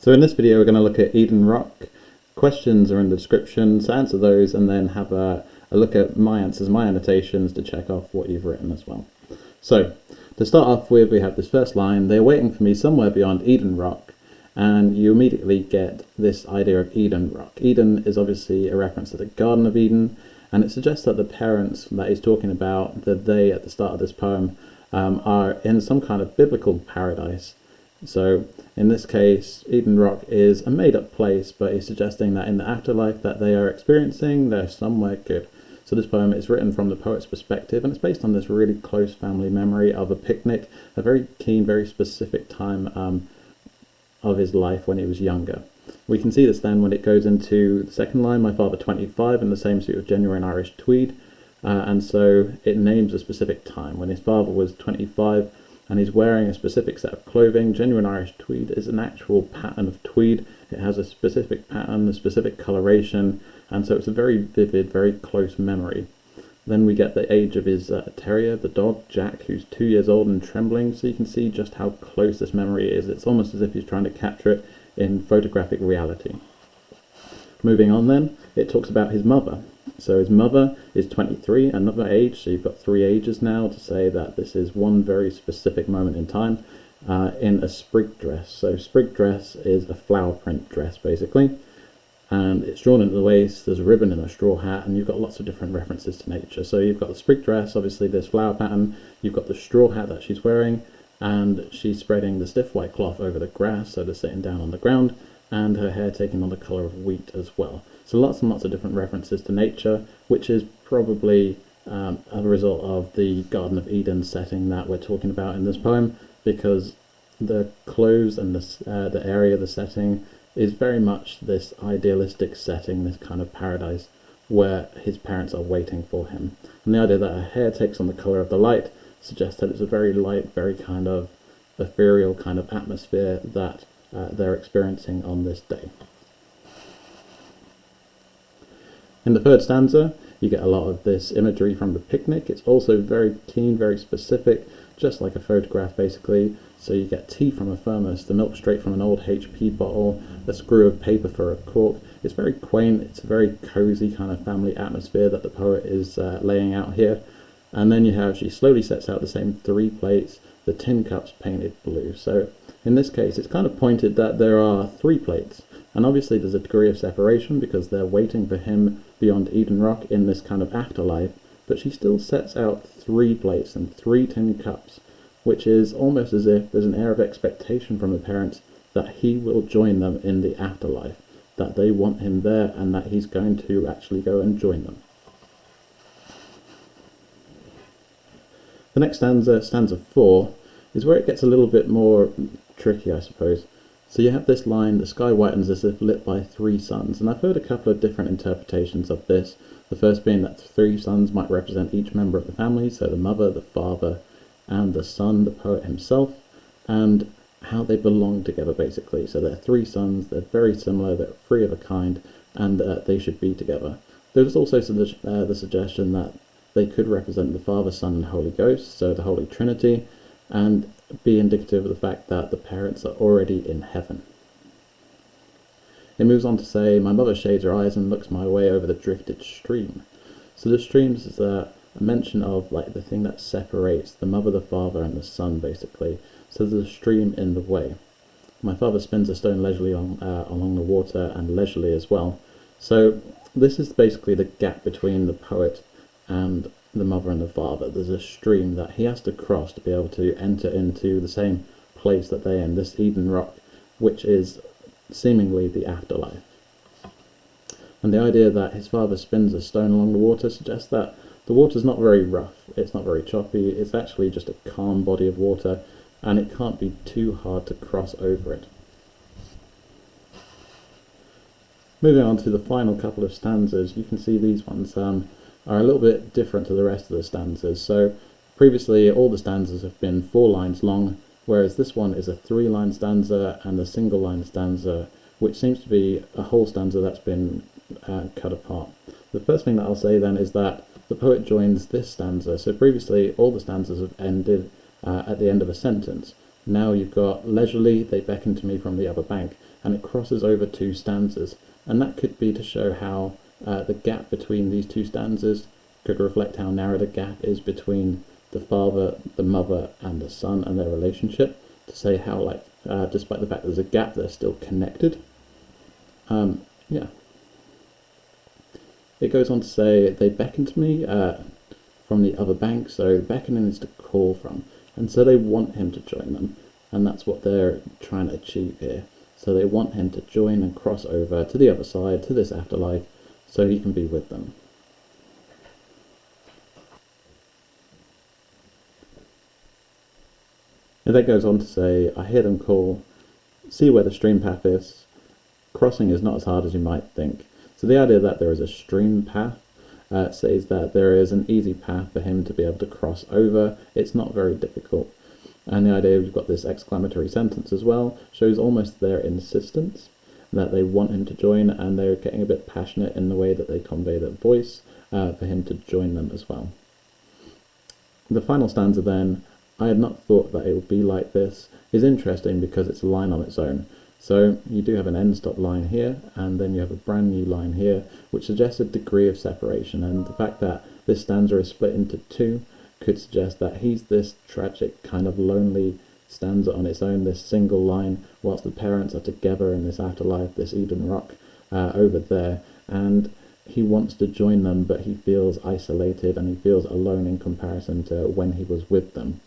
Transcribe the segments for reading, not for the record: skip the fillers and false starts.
So in this video we're going to look at Eden Rock. Questions are in the description, so answer those and then have a look at my answers, my annotations to check off what you've written as well. So to start off with, we have this first line: they're waiting for me somewhere beyond Eden Rock, and you immediately get this idea of Eden Rock. Eden is obviously a reference to the Garden of Eden, and it suggests that the parents that he's talking about, that they at the start of this poem are in some kind of biblical paradise. So in this case, Eden Rock is a made-up place, but he's suggesting that in the afterlife that they are experiencing, they're somewhere good. So this poem is written from the poet's perspective, and it's based on this really close family memory of a picnic, a very keen, very specific time of his life when he was younger. We can see this then when it goes into the second line: my father 25 in the same suit of genuine Irish tweed. And so it names a specific time when his father was 25 and he's wearing a specific set of clothing. Genuine Irish tweed is an actual pattern of tweed. It has a specific pattern, a specific coloration, and so it's a very vivid, very close memory. Then we get the age of his terrier, the dog, Jack, who's 2 years old and trembling, so you can see just how close this memory is. It's almost as if he's trying to capture it in photographic reality. Moving on then, it talks about his mother. So his mother is 23, another age, so you've got 3 ages now to say that this is one very specific moment in time, in a sprig dress. So sprig dress is a flower print dress basically, and it's drawn into the waist, there's a ribbon and a straw hat, and you've got lots of different references to nature. So you've got the sprig dress, obviously this flower pattern, you've got the straw hat that she's wearing, and she's spreading the stiff white cloth over the grass, so they're sitting down on the ground, and her hair taking on the colour of wheat as well. So lots and lots of different references to nature, which is probably a result of the Garden of Eden setting that we're talking about in this poem, because the clothes and the area, the setting, is very much this idealistic setting, this kind of paradise where his parents are waiting for him. And the idea that her hair takes on the colour of the light suggests that it's a very light, very kind of ethereal kind of atmosphere that they're experiencing on this day. In the third stanza, you get a lot of this imagery from the picnic. It's also very keen, very specific, just like a photograph basically. So you get tea from a thermos, the milk straight from an old HP bottle, a screw of paper for a cork. It's very quaint, it's a very cozy kind of family atmosphere that the poet is laying out here. And then you have, she slowly sets out the same 3 plates, the tin cups painted blue. So in this case, it's kind of pointed that there are 3 plates. And obviously there's a degree of separation because they're waiting for him beyond Eden Rock in this kind of afterlife, but she still sets out 3 plates and 3 tin cups, which is almost as if there's an air of expectation from the parents that he will join them in the afterlife, that they want him there and that he's going to actually go and join them. The next stanza, stanza 4, is where it gets a little bit more tricky, I suppose. So you have this line: the sky whitens as if lit by 3 suns, and I've heard a couple of different interpretations of this. The first being that 3 suns might represent each member of the family, so the mother, the father, and the son, the poet himself, and how they belong together basically. So they're 3 sons, they're very similar, they're 3 of a kind, and they should be together. There's also the suggestion that they could represent the Father, Son, and Holy Ghost, so the Holy Trinity, and be indicative of the fact that the parents are already in heaven. It moves on to say, my mother shades her eyes and looks my way over the drifted stream. So the streams is a mention of like the thing that separates the mother, the father, and the son basically. So there's a stream in the way. My father spins a stone leisurely along the water, and leisurely as well. So this is basically the gap between the poet and the mother and the father. There's a stream that he has to cross to be able to enter into the same place that they're in, this Eden Rock, which is seemingly the afterlife. And the idea that his father spins a stone along the water suggests that the water's not very rough, it's not very choppy, it's actually just a calm body of water, and it can't be too hard to cross over it. Moving on to the final couple of stanzas, you can see these ones are a little bit different to the rest of the stanzas. So previously all the stanzas have been 4 lines long, whereas this one is a 3-line stanza and a single line stanza, which seems to be a whole stanza that's been cut apart. The first thing that I'll say then is that the poet joins this stanza. So previously all the stanzas have ended at the end of a sentence. Now you've got leisurely, they beckon to me from the other bank. and it crosses over two stanzas, and that could be to show how the gap between these two stanzas could reflect how narrow the gap is between the father, the mother, and the son and their relationship, to say how, like, despite the fact there's a gap, they're still connected. Yeah. It goes on to say, they beckon to me from the other bank, so beckoning is to call from, and so they want him to join them, and that's what they're trying to achieve here. So they want him to join and cross over to the other side, to this afterlife, so he can be with them. It then goes on to say, I hear them call, see where the stream path is, crossing is not as hard as you might think. So the idea that there is a stream path says that there is an easy path for him to be able to cross over. It's not very difficult. And the idea we've got this exclamatory sentence as well shows almost their insistence, that they want him to join, and they're getting a bit passionate in the way that they convey their voice for him to join them as well. The final stanza then, I had not thought that it would be like this, is interesting because it's a line on its own. So you do have an end stop line here, and then you have a brand new line here, which suggests a degree of separation, and the fact that this stanza is split into two could suggest that he's this tragic, kind of lonely stanza on its own, this single line, whilst the parents are together in this afterlife, this Eden Rock over there, and he wants to join them, but he feels isolated and he feels alone in comparison to when he was with them.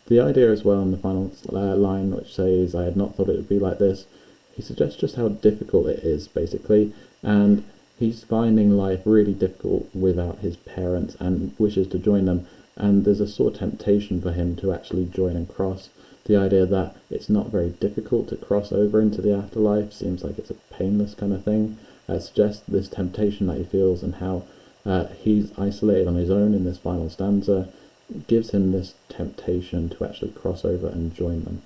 The idea as well in the final line, which says, I had not thought it would be like this, he suggests just how difficult it is, basically, and he's finding life really difficult without his parents and wishes to join them, and there's a sort of temptation for him to actually join and cross. The idea that it's not very difficult to cross over into the afterlife seems like it's a painless kind of thing. Suggests this temptation that he feels, and how he's isolated on his own in this final stanza gives him this temptation to actually cross over and join them.